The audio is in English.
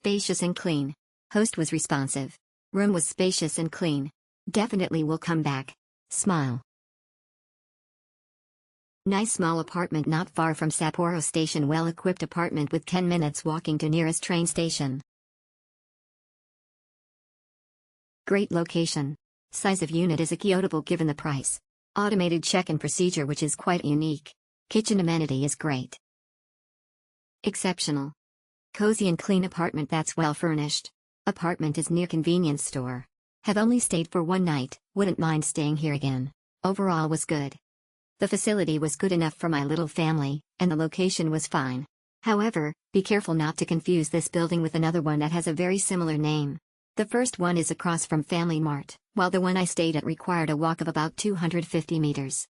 spacious and clean. Host was responsive. Room was spacious and clean. Definitely will come back. Smile. Nice small apartment not far from Sapporo station. Well-equipped apartment with 10 minutes walking to nearest train station. Great location. Size of unit is acceptable given the price. Automated check-in procedure which is quite unique. Kitchen amenity is great. Exceptional. Cozy and clean apartment that's well furnished. Apartment is near convenience store. Have only stayed for one night, wouldn't mind staying here again. Overall was good. The facility was good enough for my little family, and the location was fine. However, be careful not to confuse this building with another one that has a very similar name. The first one is across from Family Mart, while the one I stayed at required a walk of about 250 meters.